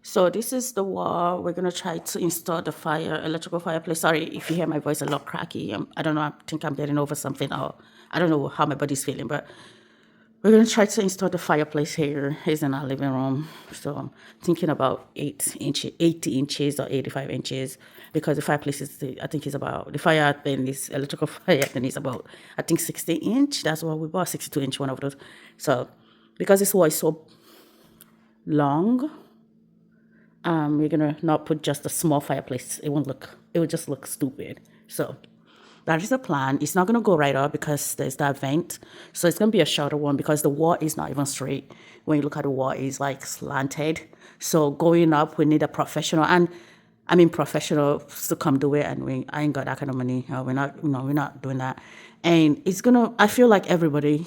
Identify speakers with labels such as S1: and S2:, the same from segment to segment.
S1: So this is the wall. We're gonna try to install the electrical fireplace. Sorry if you hear my voice a lot cracky. I don't know. I think I'm getting over something, or I don't know how my body's feeling. But we're gonna try to install the fireplace here. It's in our living room. So I'm thinking about 8 inches, 80 inches or 85 inches, because the fireplace is I think is about the fire thing is electrical fire thing is about I think 60 inch. That's what we bought, 62 inch, one of those. So because this wall is so long, we're gonna not put just a small fireplace. It won't look. It would just look stupid. So that is the plan. It's not gonna go right up because there's that vent. So it's gonna be a shorter one because the wall is not even straight. When you look at the wall, it's like slanted. So going up, we need a professional, and I mean professionals to come do it. And I ain't got that kind of money. We're not, we're not doing that. And it's gonna. I feel like everybody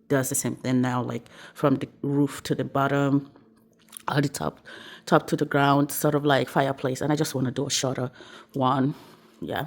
S1: does the same thing now, like from the roof to the bottom, or the top to the ground, sort of like fireplace. And I just want to do a shorter one. Yeah.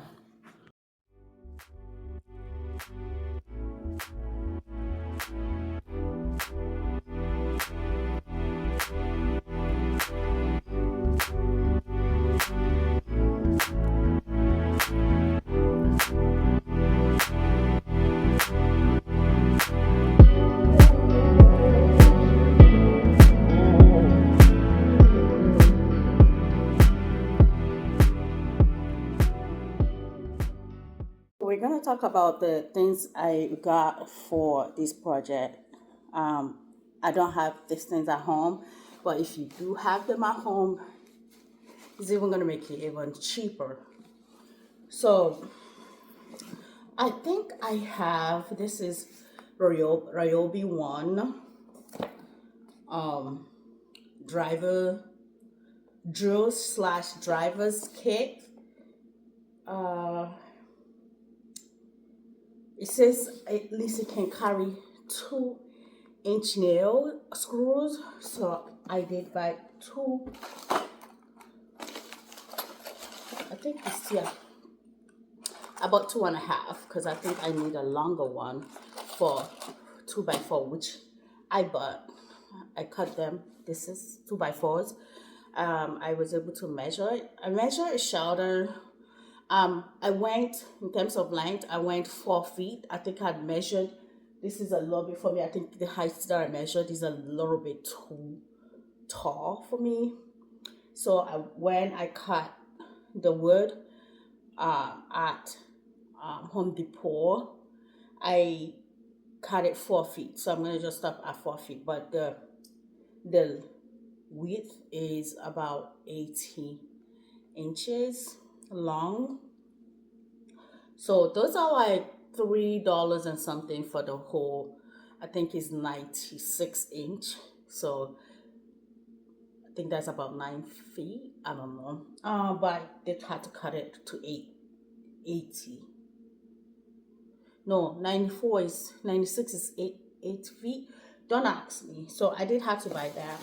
S1: We're gonna talk about the things I got for this project. Um, I don't have these things at home, but if you do have them at home, it's even gonna make it even cheaper. So I think I have this is Ryobi one driver drill slash driver's kit. Uh, it says at least it can carry 2 inch nail screws. So I did buy two. I think it's about 2.5 because I think I need a longer one for 2x4, which I bought. I cut them. This is 2x4s. I was able to measure it. I measured a shoulder. I went in terms of length. I went 4 feet. I think I'd measured. This is a little bit for me. I think the height that I measured is a little bit too tall for me. So when I cut the wood at Home Depot, I cut it 4 feet. So I'm gonna just stop at 4 feet. But the width is about 80 inches long. So those are like $3 and something for the whole. I think it's 96 inch. So I think that's about 9 feet. I don't know. But they had to cut it to 80. No, 94 is 96 is 8 feet. Don't ask me. So I did have to buy that.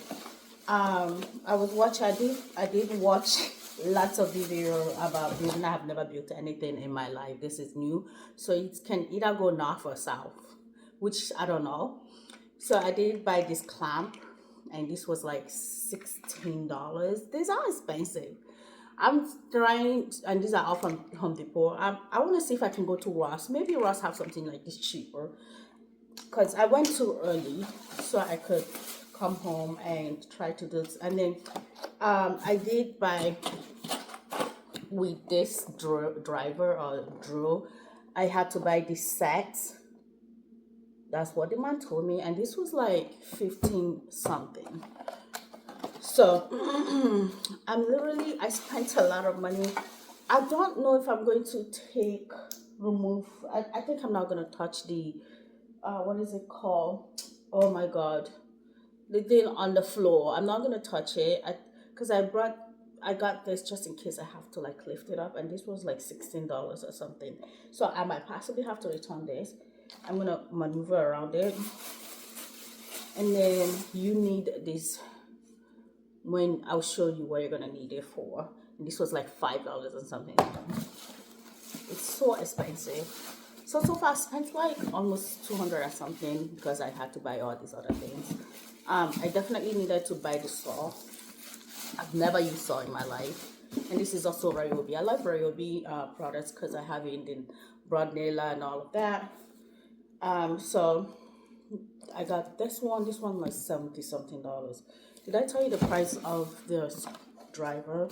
S1: I was watching. I did watch lots of video about building. I have never built anything in my life. This is new, so it can either go north or south, which I don't know. So I did buy this clamp, and this was like $16. These are expensive. I'm trying, and these are all from Home Depot. I want to see if I can go to Ross. Maybe Ross have something like this cheaper, because I went too early, so I could come home and try to do this. And then I did buy with this driver or drill. I had to buy this set. That's what the man told me, and this was like 15 something. So I spent a lot of money. I don't know if I'm going to remove. I think I'm not going to touch the, what is it called? Oh my God. The thing on the floor. I'm not going to touch it. Because I got this just in case I have to like lift it up. And this was like $16 or something. So I might possibly have to return this. I'm going to maneuver around it. And then you need this, when I'll show you what you're gonna need it for. And this was like $5 or something. It's so expensive. So far I spent like almost 200 or something because I had to buy all these other things. I definitely needed to buy the saw. I've never used saw in my life. And this is also Ryobi. I like Ryobi products because I have it in the broad nailer and all of that. So I got this one. This one was $70 something. Did I tell you the price of the driver,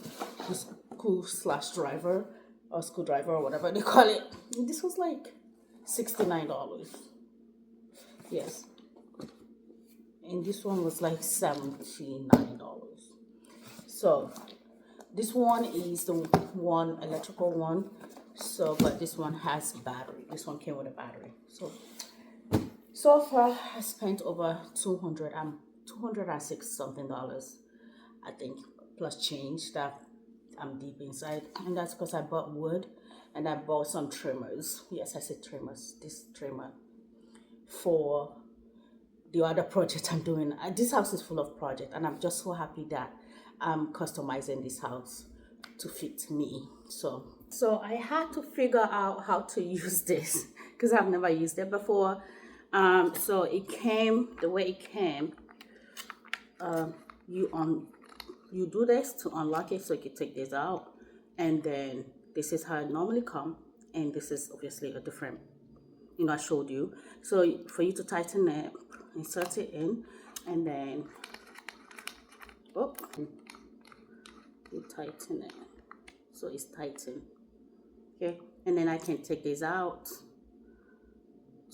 S1: the screw/driver, or screwdriver, or whatever they call it? This was like $69. Yes. And this one was like $79. So this one is the one electrical one. So, but this one has battery. This one came with a battery. So far I spent over $206 something, I think, plus change that I'm deep inside. And that's because I bought wood and I bought some trimmers. Yes, I said trimmers. This trimmer for the other project I'm doing. This house is full of projects, and I'm just so happy that I'm customizing this house to fit me. So I had to figure out how to use this because I've never used it before. So it came the way it came. You do this to unlock it, so you can take this out, and then this is how it normally come, and this is obviously a different, I showed you. So for you to tighten it, insert it in, and then you tighten it, so it's tightened. Okay, and then I can take this out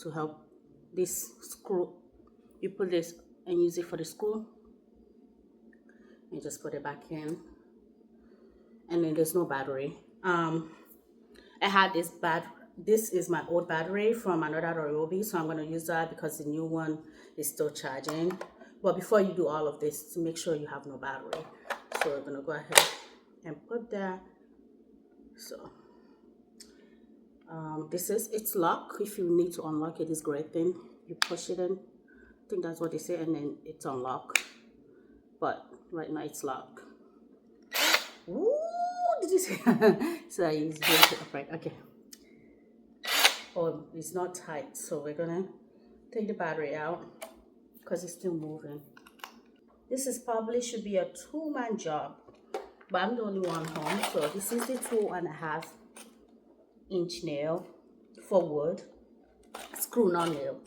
S1: to help this screw. You put this and use it for the screw, and just put it back in. And then there's no battery. I had this is my old battery from another Ryobi, so I'm going to use that because the new one is still charging. But before you do all of this, to make sure you have no battery, so we're going to go ahead and put that. So it's locked. If you need to unlock it, it's great thing. You push it in, I think that's what they say, and then it's unlocked. But right now it's locked. Ooh, did you see? So it's very upright. Okay. Oh, it's not tight, so we're gonna take the battery out because it's still moving. This is probably should be a 2-man job, but I'm the only one home. So this is the 2.5-inch nail for wood, screw, not nail.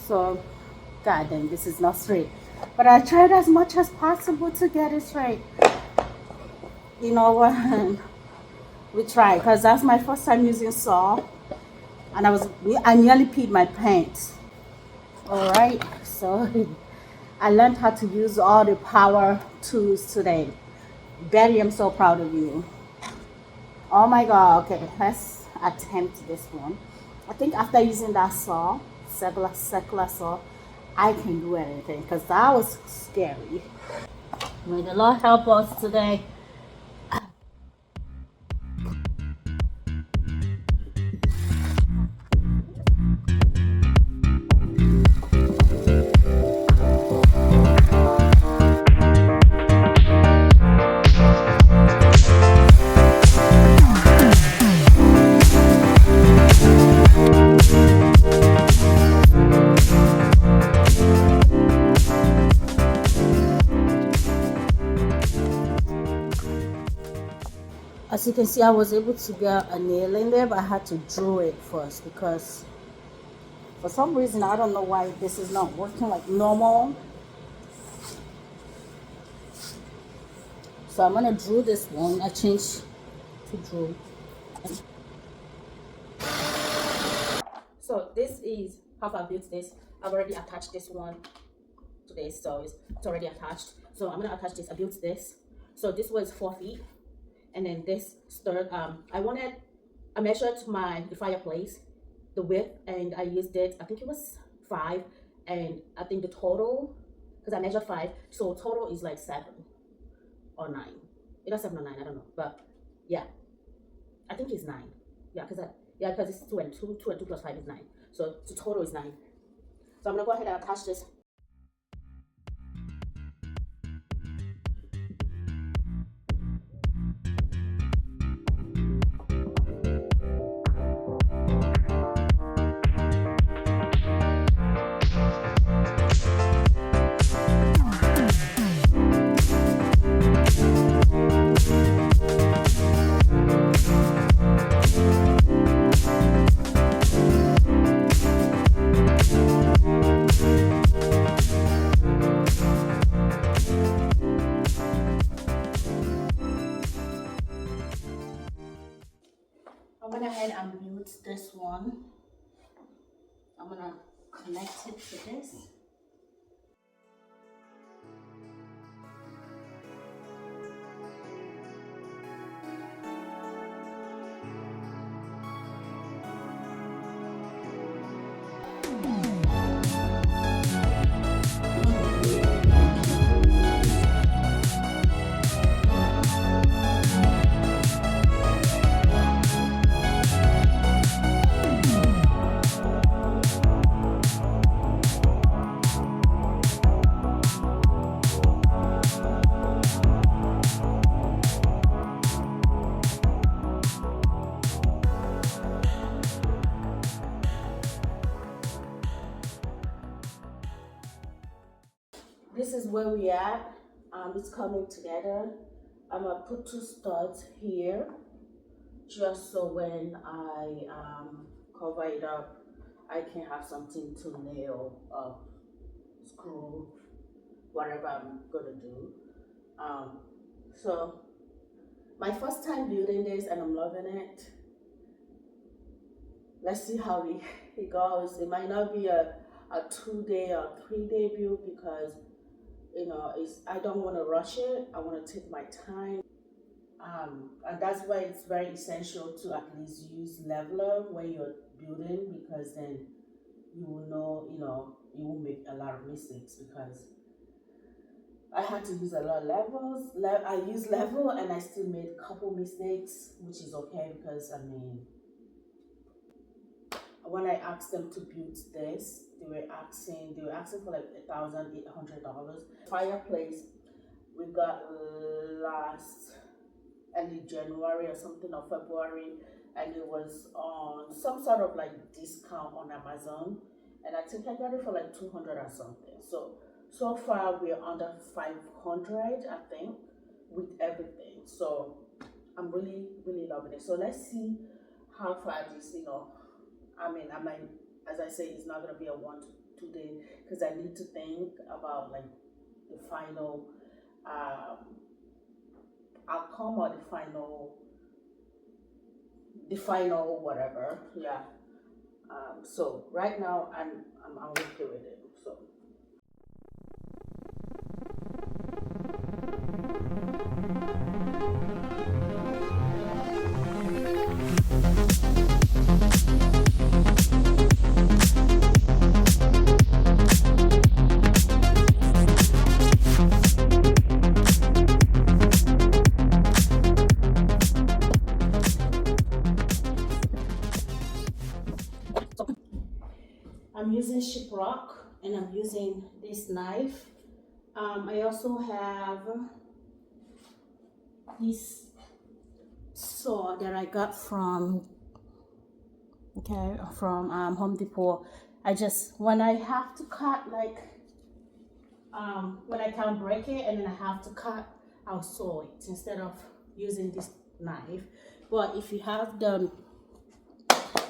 S1: So, God damn, this is not straight. But I tried as much as possible to get it straight. You know what? We tried, because that's my first time using saw. And I nearly peed my pants. Alright, so I learned how to use all the power tools today. Betty, I'm so proud of you. Oh my God, okay, let's attempt this one. I think after using that saw, circular saw, I can do anything, because that was scary. May the Lord help us today. As you can see, I was able to get a nail in there, but I had to drill it first because for some reason, I don't know why this is not working like normal. So I'm gonna drill this one. I changed to drill. So this is how I built this. I've already attached this one to this, so it's already attached. So I'm gonna attach this. I built this. So this was 4 feet, and then this third. I measured the fireplace, the width, and I used it. I think it was 5, and I think the total, because I measured 5, so total is like 7 or 9. Either 7 or 9, I don't know, but yeah, I think it's 9. Because it's 2 and 2, 2 and 2 plus 5 is 9. So the total is 9. So I'm gonna go ahead and attach this. I went ahead and built this one. I'm gonna connect it to this. This is where we at. It's coming together. I'm gonna put 2 studs here, just so when I cover it up, I can have something to nail up, screw, whatever I'm gonna do. So my first time building this, and I'm loving it. Let's see how it goes. It might not be a 2-day or 3-day build because I don't want to rush it. I want to take my time. And that's why it's very essential to at least use leveler when you're building, because then you will know, you won't make a lot of mistakes, because I had to use a lot of levels. I used level and I still made a couple mistakes, which is okay because when I asked them to build this, they were asking for like $1,800. Fireplace we got last early January or something, or February, and it was on some sort of like discount on Amazon, and I think I got it for like 200 or something. So far we're under 500, I think, with everything. So I'm really loving it. So let's see how far this, I might, as I say, it's not gonna be a 1 to 2 day, because I need to think about like the final outcome, or the final whatever. Yeah. So right now I'm okay with it. So I'm using shiprock, and I'm using this knife. I also have this saw that I got from Home Depot. When I have to cut, like when I can't break it and then I have to cut, I'll saw it instead of using this knife. But if you have the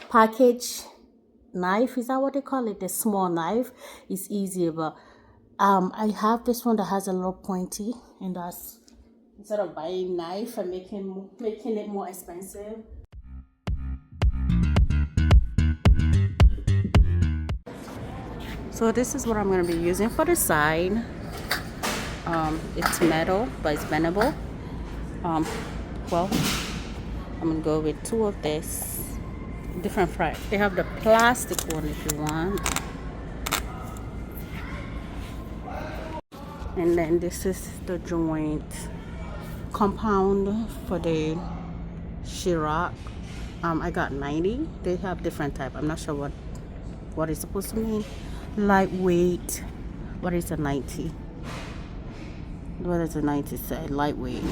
S1: package knife, is that what they call it, the small knife, it's easier. But I have this one that has a little pointy, and that's, instead of buying knife and making it more expensive. So this is what I'm going to be using for the side. It's metal, but it's bendable. Well, I'm going to go with two of this. Different price. They have the plastic one if you want. And then this is the joint compound for the sheetrock. I got 90. They have different type. I'm not sure what it's supposed to mean. Lightweight. What is a 90? What is a 90 say? Lightweight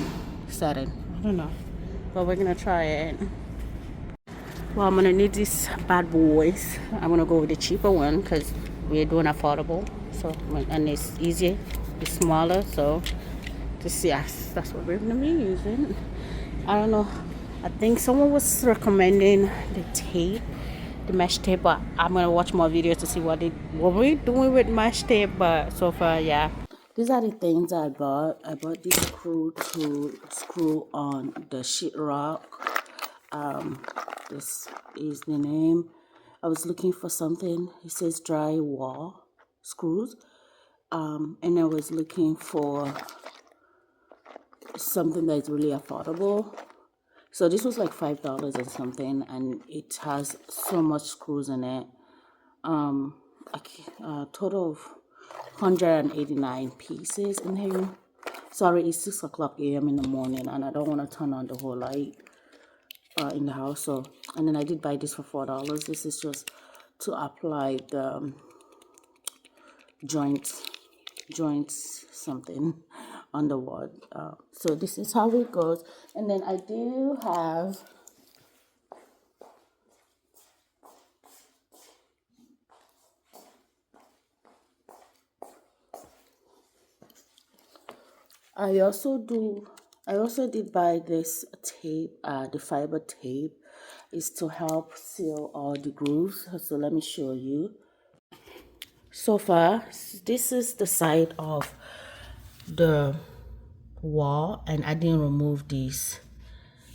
S1: setting. I don't know. But we're gonna try it. Well, I'm gonna need these bad boys. I'm gonna go with the cheaper one because we're doing affordable. So, and it's easier, it's smaller. So, yes, that's what we're gonna be using. I don't know. I think someone was recommending the tape, the mesh tape, but I'm gonna watch more videos to see what we're doing with mesh tape. But so far, yeah. These are the things I bought. I bought this screw to screw on the sheetrock. This is the name. I was looking for something. It says drywall screws. And I was looking for something that's really affordable. So this was like $5 or something, and it has so much screws in it. A total of 189 pieces in here. Sorry, it's 6 o'clock a.m. in the morning, and I don't want to turn on the whole light in the house. So, and then I did buy this for $4. This is just to apply the joints something on the wall. So this is how it goes. And then I do have I also did buy this tape, the fiber tape is to help seal all the grooves. So let me show you. So far, this is the side of the wall, and I didn't remove these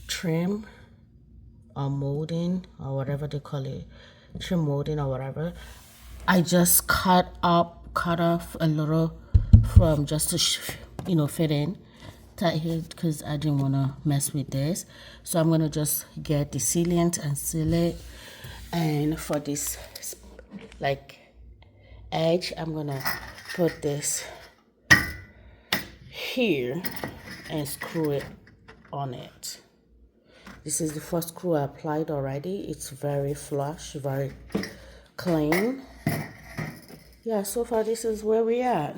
S1: trim or molding or whatever they call it, trim molding or whatever. I just cut off a little from just to fit in tight here because I didn't want to mess with this. So I'm going to just get the sealant and seal it. And for this like edge, I'm going to put this here and screw it on it. This is the first screw I applied already. It's very flush, very clean. Yeah, so far this is where we at.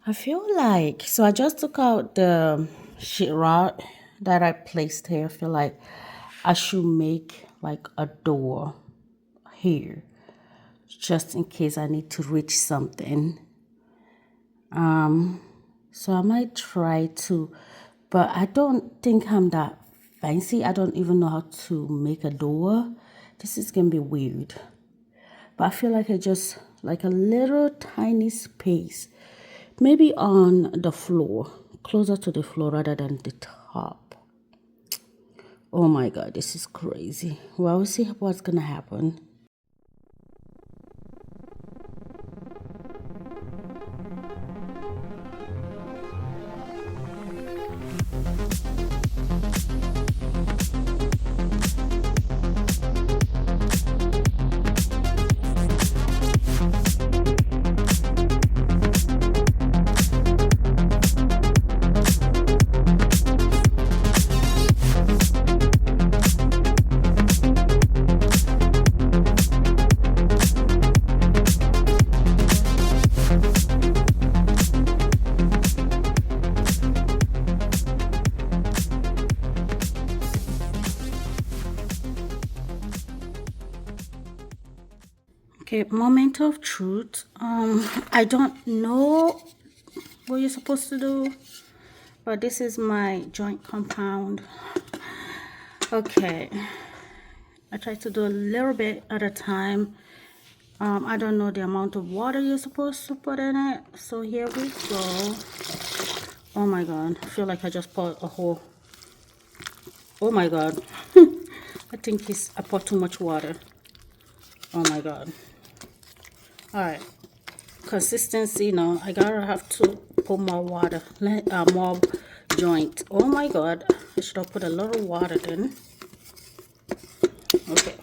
S1: I feel like, so I just took out the sheetrock that I placed here. I feel like I should make like a door here, just in case I need to reach something. So I might try to, but I don't think I'm that fancy. I don't even know how to make a door. This is gonna be weird. But I feel like I just, like a little tiny space. Maybe on the floor, closer to the floor rather than the top. Oh my God, this is crazy. Well, we'll see what's gonna happen. Okay, moment of truth. I don't know what you're supposed to do, but this is my joint compound. Okay, I try to do a little bit at a time. I don't know the amount of water you're supposed to put in it, so here we go. Oh my god, I feel like I just poured a whole, oh my god. I think I poured too much water. Oh my god. All right, consistency. No, I gotta have to put more water, more joint. Oh my god, I should have put a little water in. Okay.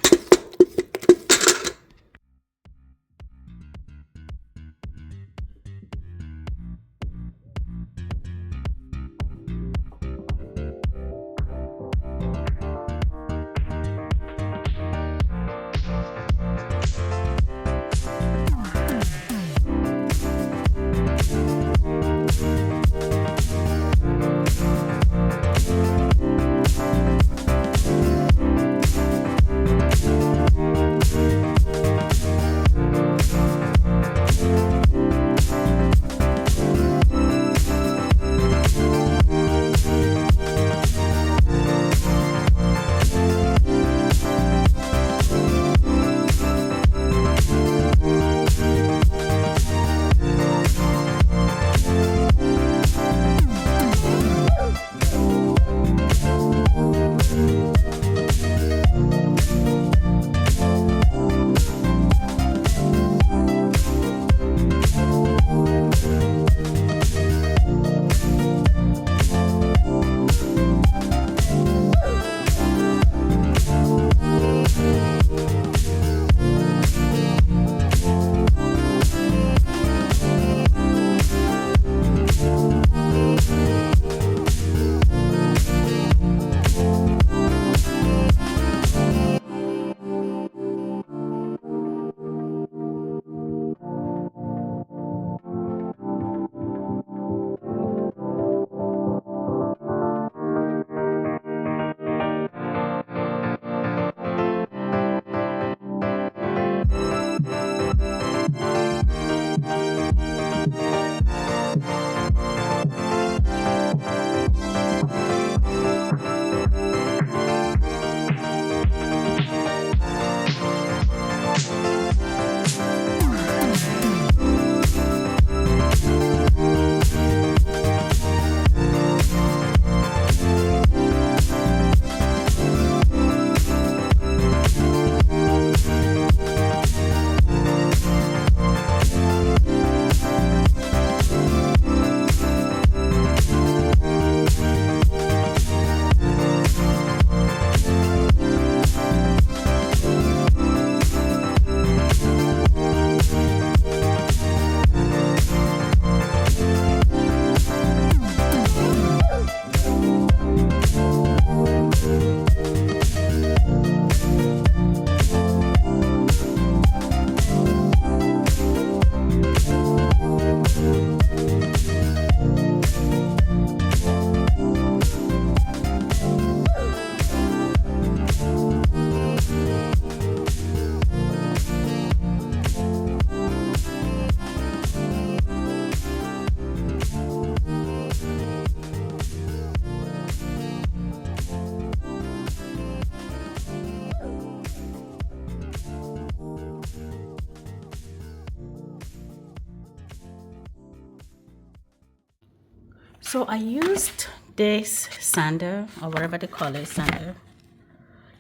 S1: So I used this sander, or whatever they call it, sander.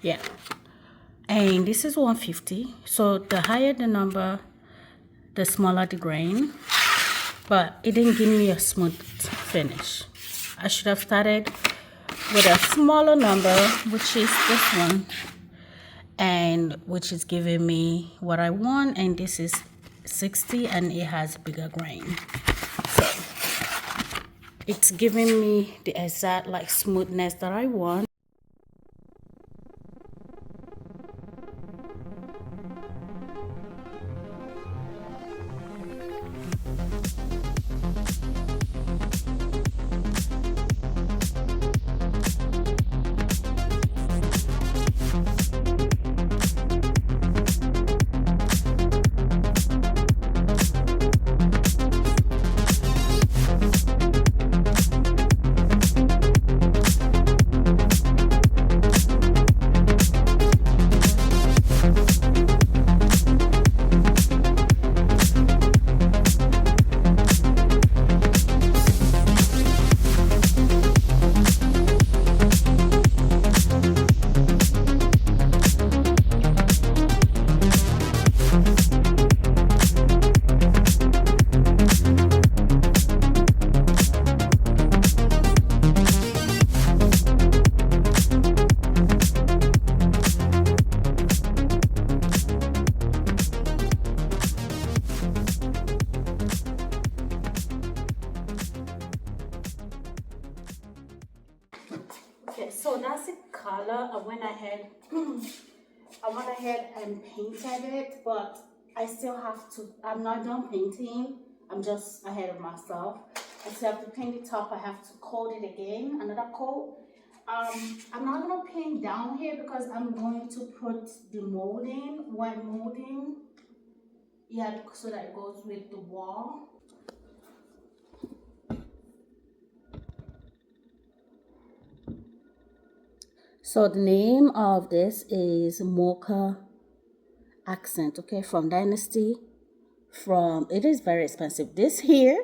S1: Yeah. And this is 150. So the higher the number, the smaller the grain. But it didn't give me a smooth finish. I should have started with a smaller number, which is this one, and which is giving me what I want. And this is 60, and it has bigger grain. So it's giving me the exact like smoothness that I want. color. I went ahead and painted it, but I still have to. I'm not done painting. I'm just ahead of myself. I still have to paint the top. I have to coat it again, another coat. I'm not gonna paint down here because I'm going to put the molding, white molding, yeah, so that it goes with the wall. So the name of this is Mocha Accent, okay, from Dynasty. From it is very expensive. This here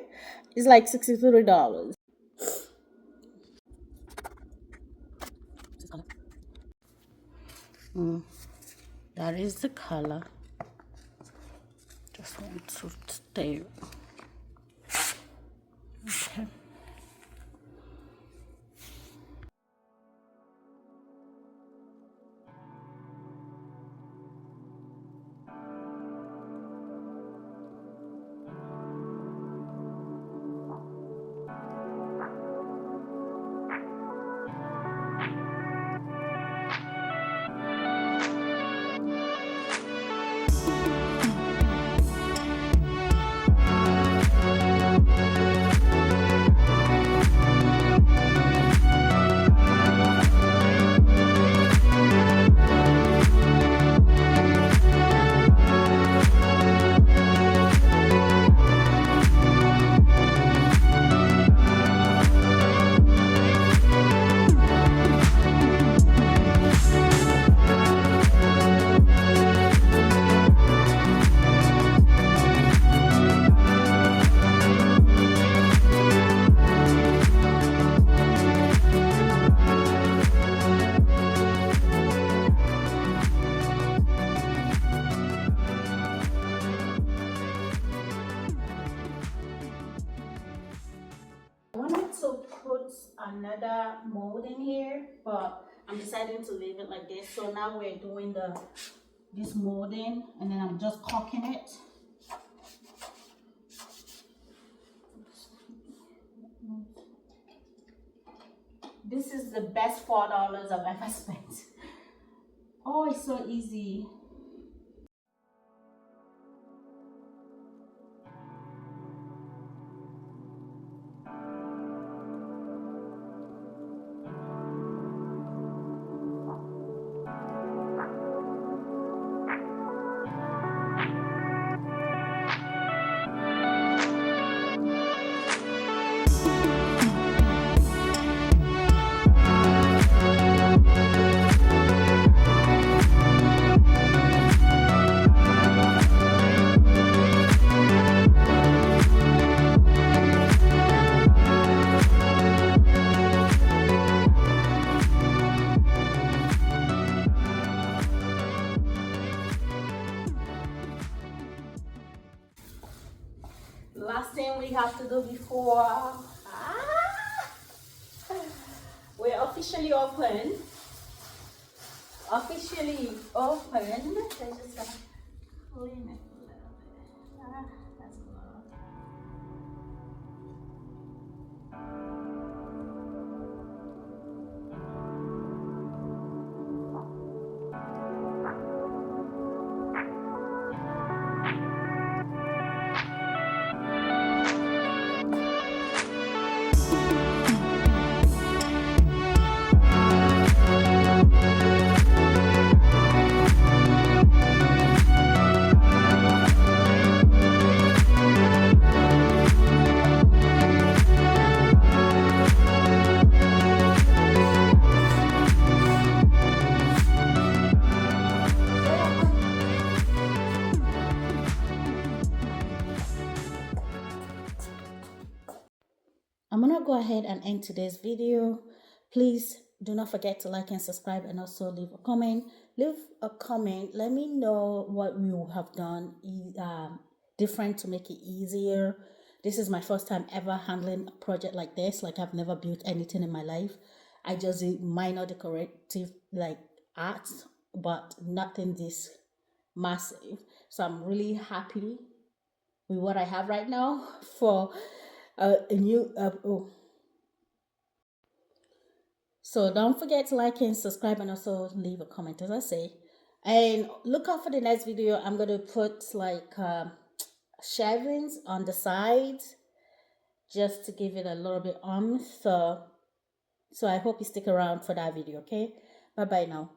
S1: is like $63. That is the color. Just want to stay. Okay. I wanted to put another mold in here, but I'm deciding to leave it like this. So now we're doing this molding, and then I'm just caulking it. This is the best $4 I've ever spent. Oh, it's so easy. Last thing we have to do before we're officially open. Let's just clean it a little bit. That's good. I'm gonna go ahead and end today's video. Please do not forget to like and subscribe, and also leave a comment. Leave a comment. Let me know what you have done different to make it easier. This is my first time ever handling a project like this. Like, I've never built anything in my life. I just did minor decorative like art, but nothing this massive. So I'm really happy with what I have right now for a new So don't forget to like and subscribe, and also leave a comment, as I say. And look out for the next video. I'm going to put like shavings on the sides just to give it a little bit so I hope you stick around for that video. Okay, bye bye now.